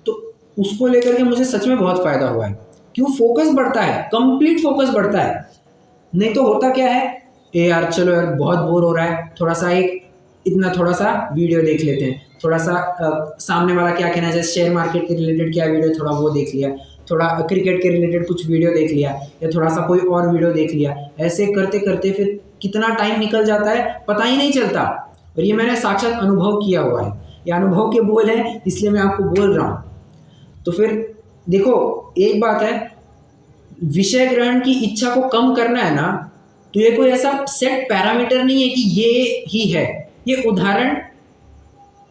तो उसको लेकर के मुझे सच में बहुत फ़ायदा हुआ है। क्यों? फोकस बढ़ता है, कंप्लीट फोकस बढ़ता है। नहीं तो होता क्या है, यार चलो यार बहुत बोर हो रहा है, थोड़ा सा वीडियो देख लेते हैं, थोड़ा सा सामने वाला क्या कहना चाहिए, शेयर मार्केट के रिलेटेड क्या वीडियो, थोड़ा वो देख लिया, थोड़ा क्रिकेट के रिलेटेड कुछ वीडियो देख लिया, या थोड़ा सा कोई और वीडियो देख लिया। ऐसे करते करते फिर कितना टाइम निकल जाता है पता ही नहीं चलता। और ये मैंने साक्षात अनुभव किया हुआ है, ये अनुभव के बोल हैं, इसलिए मैं आपको बोल रहा हूँ। तो फिर देखो, एक बात है, विषय ग्रहण की इच्छा को कम करना है ना, तो ये कोई ऐसा सेट पैरामीटर नहीं है कि ये ही है। ये उदाहरण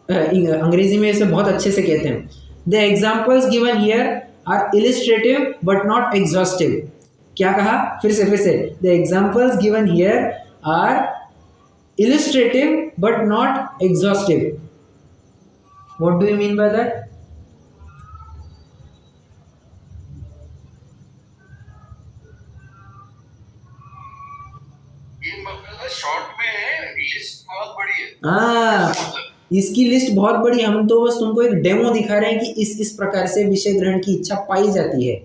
अंग्रेजी में इसे बहुत अच्छे से कहते हैं, the examples given here are illustrative but not exhaustive. क्या कहा? फिर से, the examples given here are illustrative but not exhaustive. What do you mean by that? ये मतलब शॉर्ट में है, लिस्ट बहुत बड़ी है। हाँ, इसकी लिस्ट बहुत बड़ी, हम तो बस तुमको एक डेमो दिखा रहे हैं कि इस प्रकार से विषय ग्रहण की इच्छा पाई जाती है।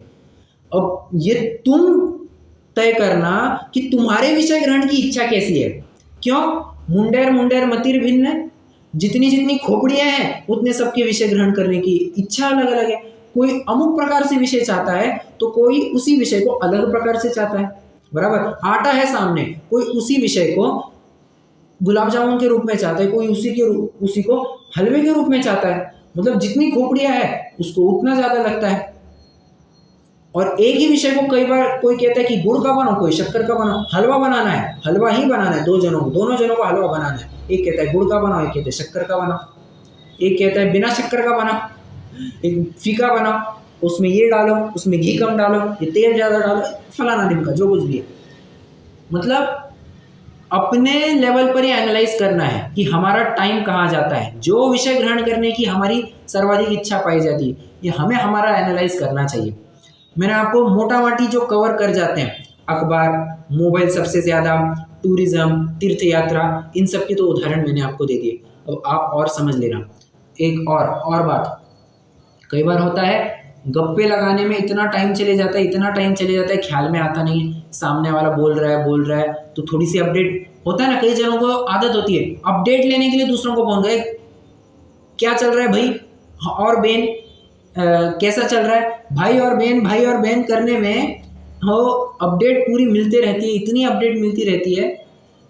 अब ये तुम तय करना कि तुम्हारे विषय ग्रहण की इच्छा कैसी है। क्यों? मुंडेर मुंडेर मतिर भिन्न, जितनी जितनी खोपड़ियां हैं उतने सबके विषय ग्रहण करने की इच्छा अलग अलग है। कोई अमुक प्रकार से विषय चाहता है तो कोई उसी विषय को अलग प्रकार से चाहता है, बराबर। आटा है सामने, कोई उसी विषय को गुलाब जामुन के रूप में चाहता है, कोई उसी को हलवे के रूप में चाहता है। मतलब जितनी खोपड़ियां है उसको उतना ज्यादा लगता है। और एक ही विषय को कई बार कोई कहता है कि गुड़ का बनाओ, कोई शक्कर का बनाओ। हलवा बनाना है, हलवा ही बनाना है, दोनों जनों को हलवा बनाना है। एक कहता है गुड़ का बनाओ, एक कहता है शक्कर का बनाओ, एक कहता है बिना शक्कर का बनाओ, एक फीका बनाओ, उसमें ये डालो, उसमें घी कम डालो, ये तेल ज़्यादा डालो, फलाना ढिमका जो कुछ भी है। मतलब अपने लेवल पर ही एनालाइज करना है कि हमारा टाइम कहाँ जाता है। जो विषय ग्रहण करने की हमारी सर्वाधिक इच्छा पाई जाती है, ये हमें हमारा एनालाइज करना चाहिए। मैंने आपको मोटा मोटी जो कवर कर जाते हैं, अखबार, मोबाइल सबसे ज़्यादा, टूरिज्म, तीर्थ यात्रा, इन सब के तो उदाहरण मैंने आपको दे दिए। अब आप और समझ लेना। एक और बात, कई बार होता है गप्पे लगाने में इतना टाइम चले जाता है, ख्याल में आता नहीं है सामने वाला बोल रहा है तो थोड़ी सी अपडेट होता है ना। कई जनों को आदत होती है अपडेट लेने के लिए दूसरों को फोन करे, क्या चल रहा है भाई और बहन, कैसा चल रहा है भाई और बहन करने में हो अपडेट पूरी मिलती रहती है, इतनी अपडेट मिलती रहती है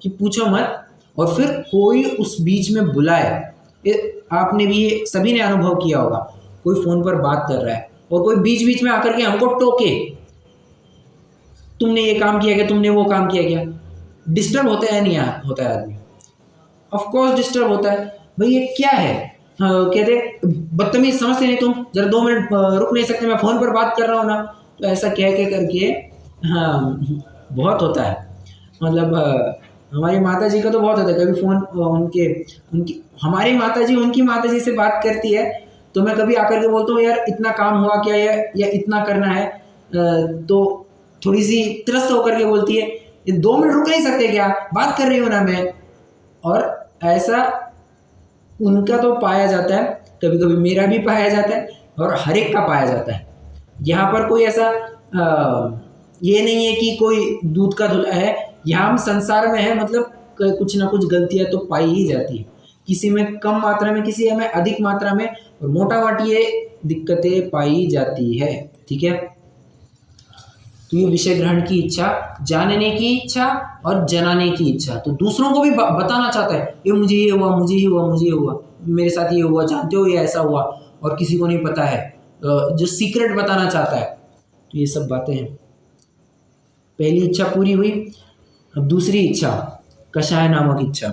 कि पूछो मत। और फिर कोई उस बीच में बुलाए, आपने भी सभी ने अनुभव किया होगा, कोई फ़ोन पर बात कर रहा है और कोई बीच बीच में आकर के हमको टोके, तुमने ये काम किया क्या, तुमने वो काम किया क्या। डिस्टर्ब होता है नहीं होता है आदमी, ऑफ कोर्स डिस्टर्ब होता है। भाई ये क्या है, कहते बदतमीज समझते नहीं तुम, जरा 2 मिनट रुक नहीं सकते, मैं फ़ोन पर बात कर रहा हूँ ना। तो ऐसा कह करके हाँ बहुत होता है। मतलब हमारी माता जी का तो बहुत होता है, कभी फ़ोन हमारी माता जी उनकी माता जी से बात करती है तो मैं कभी आकर के बोलता हूँ यार इतना काम हुआ क्या या इतना करना है, तो थोड़ी सी त्रस्त होकर के बोलती है 2 मिनट रुक नहीं सकते क्या, बात कर रही हूँ ना मैं। और ऐसा उनका तो पाया जाता है, कभी कभी मेरा भी पाया जाता है और हर एक का पाया जाता है। यहाँ पर कोई ऐसा ये नहीं है कि कोई दूध का धुला है, यहाँ हम संसार में है, मतलब कुछ ना कुछ गलतियाँ तो पाई ही जाती है, किसी में कम मात्रा में, किसी में अधिक मात्रा में, और मोटा मोटी ये दिक्कतें पाई जाती है। ठीक है, तो ये विषय ग्रहण की इच्छा, जानने की इच्छा और जनाने की इच्छा। तो दूसरों को भी बताना चाहता है, ये मुझे ये हुआ, मुझे ये हुआ, मेरे साथ ये हुआ, जानते हो ये ऐसा हुआ, और किसी को नहीं पता है, जो सीक्रेट बताना चाहता है। तो ये सब बातें हैं। पहली इच्छा पूरी हुई। अब दूसरी इच्छा, कषाय नामक इच्छा।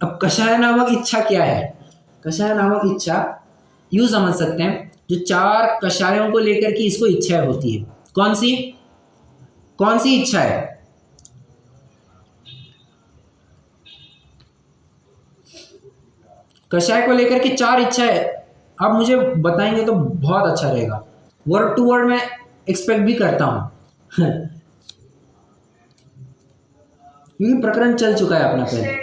अब कषाय नामक इच्छा क्या है? कषाय नामक इच्छा यूँ समझ सकते हैं, जो 4 कषायों को लेकर के इसको इच्छा होती है। कौन सी इच्छा है? कषाय को लेकर के 4 इच्छा है। आप मुझे बताएंगे तो बहुत अच्छा रहेगा। वर्ड टू वर्ड मैं एक्सपेक्ट भी करता हूं क्योंकि प्रकरण चल चुका है अपना पहले।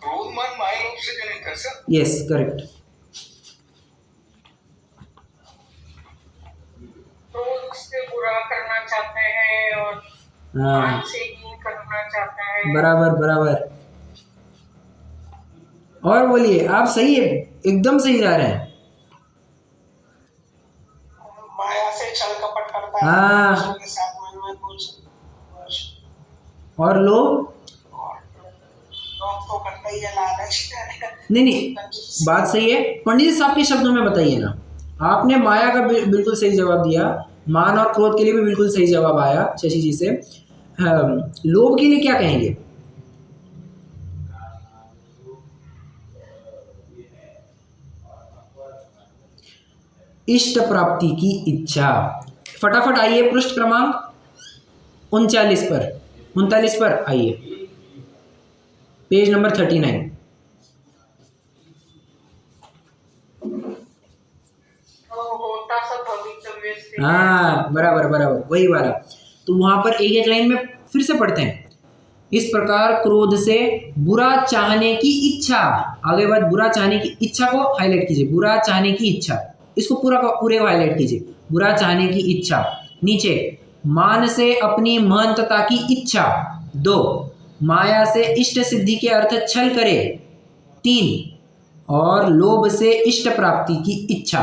क्रोध मान माया लोभ से जनित है सर। Yes, correct. क्रोध से बुरा करना चाहते हैं और मान से हीन करना चाहते हैं। बराबर। और बोलिए, आप सही है, एकदम सही जा रहे हैं। माया से छल कपट करता है, हाँ। दूसरों के साथ मन में कुछ और लोग तो करता ही है, लालच। नहीं, बात सही है। पंडित जी साहब के शब्दों में बताइए ना, आपने माया का बिल्कुल सही जवाब दिया, मान और क्रोध के लिए भी बिल्कुल सही जवाब आया शशि जी से। लोभ के लिए क्या कहेंगे? इष्ट प्राप्ति की इच्छा। फटाफट आइए पृष्ठ क्रमांक 39 पर आइए, पेज नंबर 39। होता सब भवितव्य से। हाँ, बराबर, वही वाला। तो वहां पर एक लाइन में फिर से पढ़ते हैं। इस प्रकार क्रोध से बुरा चाहने की इच्छा, आगे बात बुरा चाहने की इच्छा को हाईलाइट कीजिए, बुरा चाहने की इच्छा, इसको पूरा पूरे को हाईलाइट कीजिए, बुरा चाहने की इच्छा। नीचे मान से अपनी महंतता की इच्छा। 2 माया से इष्ट सिद्धि के अर्थ छल करे। 3 और लोभ से इष्ट प्राप्ति की इच्छा।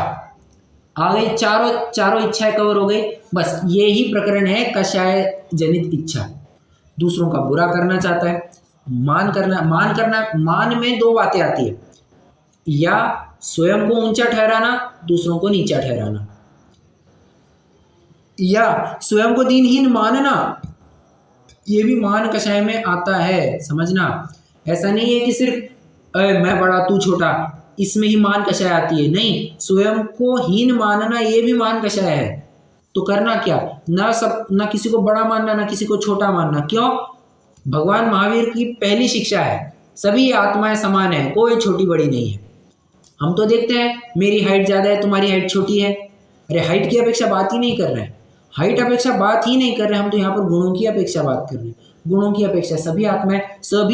आगे चारों इच्छाएं कवर हो गई। बस यही प्रकरण है कषाय जनित इच्छा। दूसरों का बुरा करना चाहता है, मान में 2 बातें आती है, या स्वयं को ऊंचा ठहराना, दूसरों को नीचा ठहराना, या स्वयं को दीनहीन मानना, ये भी मान कषाय में आता है, समझना। ऐसा नहीं है कि सिर्फ मैं बड़ा तू छोटा, इसमें ही मान कषाय आती है, नहीं, स्वयं को हीन मानना ये भी मान कषाय है। तो करना क्या, ना किसी को बड़ा मानना, ना किसी को छोटा मानना। क्यों? भगवान महावीर की पहली शिक्षा है, सभी आत्माएं समान है, कोई छोटी बड़ी नहीं है। हम तो देखते हैं मेरी हाइट ज़्यादा है, तुम्हारी हाइट छोटी है, अरे हाइट की अपेक्षा बात ही नहीं कर रहे हैं, हाइट अपेक्षा बात ही नहीं कर रहे, हम तो यहाँ पर गुणों की अपेक्षा बात कर रहे हैं। गुणों की अपेक्षा सभी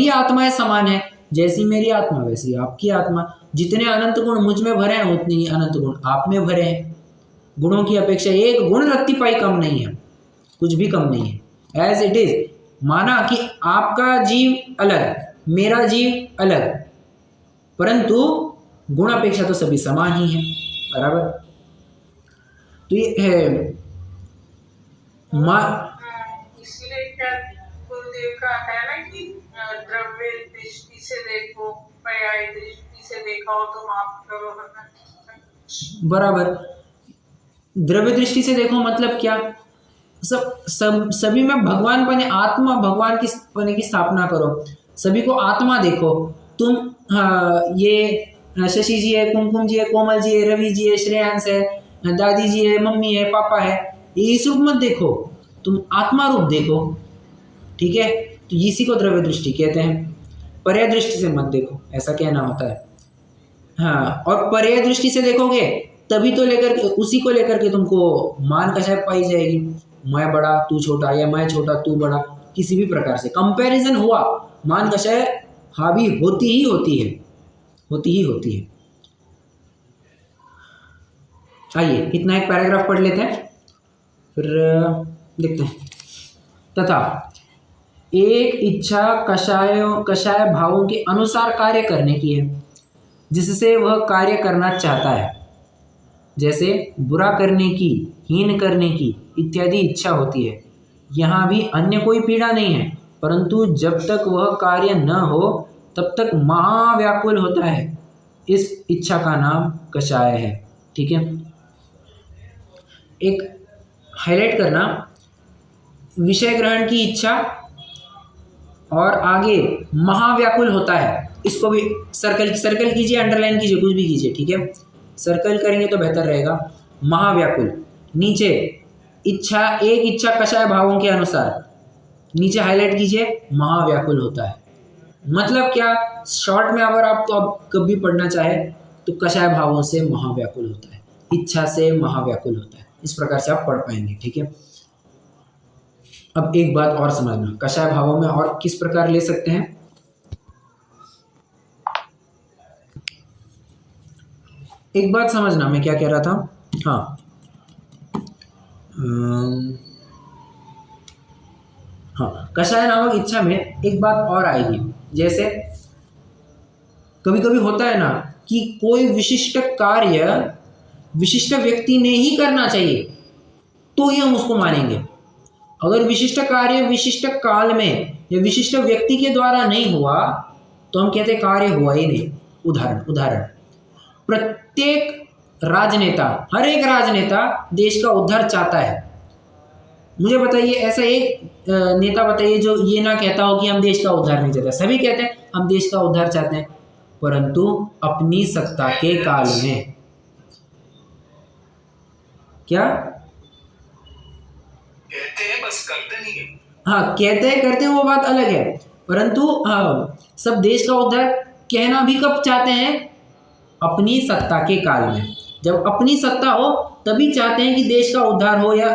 आत्माएं समान है, जैसी मेरी आत्मा वैसी आपकी आत्मा। जितने अनंत गुण मुझ में भरे हैं उतने ही अनंत गुण आप में भरे हैं। गुणों की अपेक्षा एक गुण रत्ती पाई कम नहीं है, कुछ भी कम नहीं है। एज इट इज, माना कि आपका जीव अलग, मेरा जीव अलग, परंतु गुण अपेक्षा तो सभी समान ही है, बराबर। तो ये है इसलिए क्या गुरुदेव का है ना कि द्रव्य दृष्टि से देखो, पर्याय दृष्टि से देखा हो तो माफ करो। बराबर, द्रव्य दृष्टि से देखो मतलब क्या, सभी में भगवान बने, आत्मा भगवान की बने की स्थापना करो, सभी को आत्मा देखो। तुम ये शशि जी है, कुमकुम जी है, कोमल जी है, रवि जी है, श्रेयांश है, दादी जी है, मम्मी है, पापा है, ये रूप मत देखो, तुम आत्मा रूप देखो, ठीक है। तो इसी को द्रव्य दृष्टि कहते हैं। पर्याय दृष्टि से मत देखो, ऐसा कहना होता है। हाँ, और पर्याय दृष्टि से देखोगे तभी तो उसी को लेकर के तुमको मान कषाय पाई जाएगी, मैं बड़ा तू छोटा, या मैं छोटा तू बड़ा, किसी भी प्रकार से कंपैरिजन हुआ, मान कषाय हावी होती ही होती है। आइए इतना एक पैराग्राफ पढ़ लेते हैं, फिर देखते हैं। तथा एक इच्छा कषाय भावों के अनुसार कार्य करने की है, जिससे वह कार्य करना चाहता है, जैसे बुरा करने की, हीन करने की इत्यादि इच्छा होती है। यहाँ भी अन्य कोई पीड़ा नहीं है, परंतु जब तक वह कार्य न हो तब तक महाव्याकुल होता है। इस इच्छा का नाम कषाय है, ठीक है। एक हाईलाइट करना, विषय ग्रहण की इच्छा और आगे महाव्याकुल होता है, इसको भी सर्कल कीजिए, अंडरलाइन कीजिए, कुछ भी कीजिए, ठीक है। सर्कल करेंगे तो बेहतर रहेगा। महाव्याकुल, नीचे एक इच्छा कषाय भावों के अनुसार, नीचे हाईलाइट कीजिए, महाव्याकुल होता है। मतलब क्या, शॉर्ट में अगर आपको अब कभी पढ़ना चाहे तो कषाय भावों से महाव्याकुल होता है, इच्छा से महाव्याकुल होता है, इस प्रकार से आप पढ़ पाएंगे, ठीक है। अब एक बात और समझना, कषाय भावों में और किस प्रकार ले सकते हैं। एक बात समझना, मैं क्या कह रहा था, हाँ, कषाय नामक इच्छा में एक बात और आएगी, जैसे कभी कभी होता है ना कि कोई विशिष्ट कार्य विशिष्ट व्यक्ति ने ही करना चाहिए, तो ही हम उसको मानेंगे। अगर विशिष्ट कार्य विशिष्ट काल में या विशिष्ट व्यक्ति के द्वारा नहीं हुआ तो हम कहते कार्य हुआ ही नहीं। उदाहरण, प्रत्येक राजनेता, हर एक राजनेता देश का उद्धार चाहता है। मुझे बताइए ऐसा एक नेता बताइए जो ये ना कहता हो कि हम देश का उद्धार नहीं चाहते। सभी कहते हैं हम देश का उद्धार चाहते हैं, परंतु अपनी सत्ता के काल में। क्या कहते हैं, बस करते नहीं है। हाँ, कहते हैं करते हैं वो बात अलग है, परंतु सब देश का उद्धार कहना भी कब चाहते हैं, अपनी सत्ता के काल में। जब अपनी सत्ता हो तभी चाहते हैं कि देश का उद्धार हो, या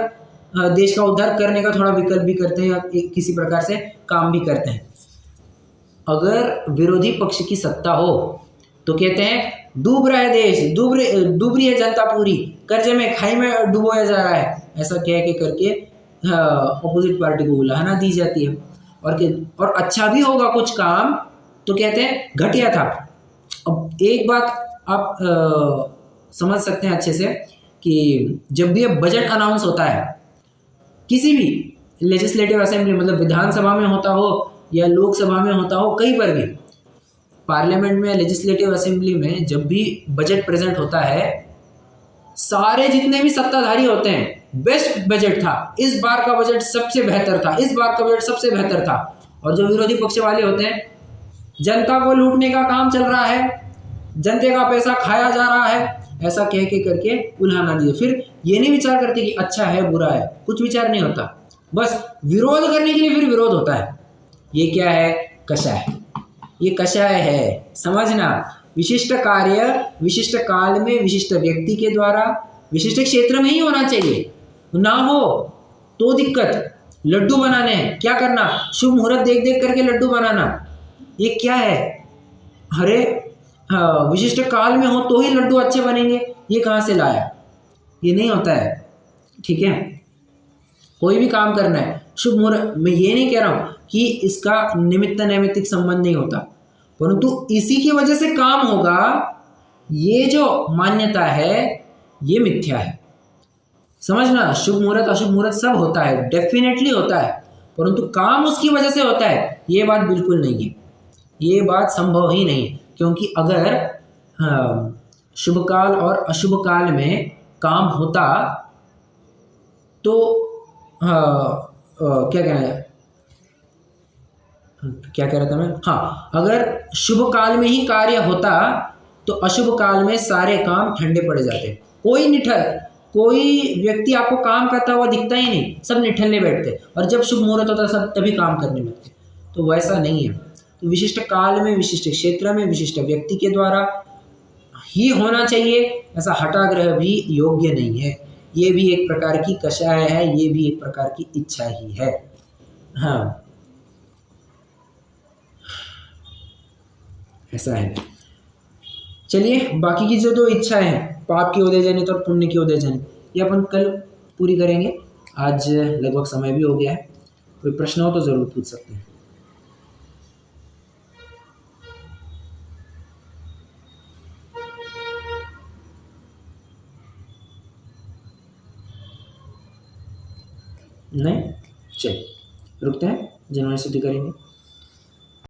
देश का उद्धार करने का थोड़ा विकल्प भी करते हैं या किसी प्रकार से काम भी करते हैं। अगर विरोधी पक्ष की सत्ता हो तो कहते हैं डूब रहा है देश, डूब रही है जनता पूरी, कर्जे में खाई में डुबोया जा रहा है, ऐसा कह के करके अपोजिट पार्टी को उलाहना दी जाती है। और अच्छा भी होगा कुछ काम तो कहते हैं घटिया था। अब एक बात आप समझ सकते हैं अच्छे से कि जब भी बजट अनाउंस होता है किसी भी लेजिस्लेटिव असेंबली, मतलब विधानसभा में होता हो या लोकसभा में होता हो, कहीं पर भी पार्लियामेंट में, लेजिस्लेटिव असेंबली में जब भी बजट प्रेजेंट होता है, सारे जितने भी सत्ताधारी होते हैं बेस्ट बजट था, इस बार का बजट सबसे बेहतर था, इस बार का बजट सबसे बेहतर था। और जो विरोधी पक्ष वाले होते हैं, जनता को लूटने का काम चल रहा है, जनता का पैसा खाया जा रहा है, ऐसा कह के करके उल्हाना दिए। फिर ये नहीं विचार करते कि अच्छा है बुरा है, कुछ विचार नहीं होता, बस विरोध करने के लिए फिर विरोध होता है। ये क्या है? कषाय। ये कषाय है, समझना। विशिष्ट कार्य विशिष्ट काल में विशिष्ट व्यक्ति के द्वारा विशिष्ट क्षेत्र में ही होना चाहिए, ना हो तो दिक्कत। लड्डू बनाने हैं, क्या करना? शुभ मुहूर्त देख देख करके लड्डू बनाना, ये क्या है? अरे हाँ, विशिष्ट काल में हो तो ही लड्डू अच्छे बनेंगे, ये कहाँ से लाया? ये नहीं होता है, ठीक है। कोई भी काम करना है शुभ मुहूर्त, मैं ये नहीं कह रहा हूँ कि इसका निमित्त नैमित्तिक संबंध नहीं होता, परंतु इसी की वजह से काम होगा, ये जो मान्यता है ये मिथ्या है। समझना, शुभ मुहूर्त अशुभ मुहूर्त सब होता है, डेफिनेटली होता है, परंतु काम उसकी वजह से होता है, ये बात बिल्कुल नहीं है, ये बात संभव ही नहीं है। क्योंकि अगर शुभ काल और अशुभ काल में काम होता तो क्या कहना है, क्या कह रहा था मैं? हाँ, अगर शुभ काल में ही कार्य होता तो अशुभ काल में सारे काम ठंडे पड़ जाते, कोई व्यक्ति आपको काम करता हुआ दिखता ही नहीं, सब निठल्ले बैठते, और जब शुभ मुहूर्त होता सब तभी काम करने लगते। तो वैसा नहीं है। तो विशिष्ट काल में विशिष्ट क्षेत्र में विशिष्ट व्यक्ति के द्वारा ही होना चाहिए, ऐसा हठाग्रह भी योग्य नहीं है। ये भी एक प्रकार की कषाय है, ये भी एक प्रकार की इच्छा ही है। हाँ, ऐसा है। चलिए, बाकी की जो दो इच्छाएं हैं, पाप की उदय जनित और पुण्य की उदय जनित, ये अपन कल पूरी करेंगे। आज लगभग समय भी हो गया है, कोई प्रश्न हो तो ज़रूर पूछ सकते हैं। नहीं, चलिए रुकते हैं, जनवरी से करेंगे।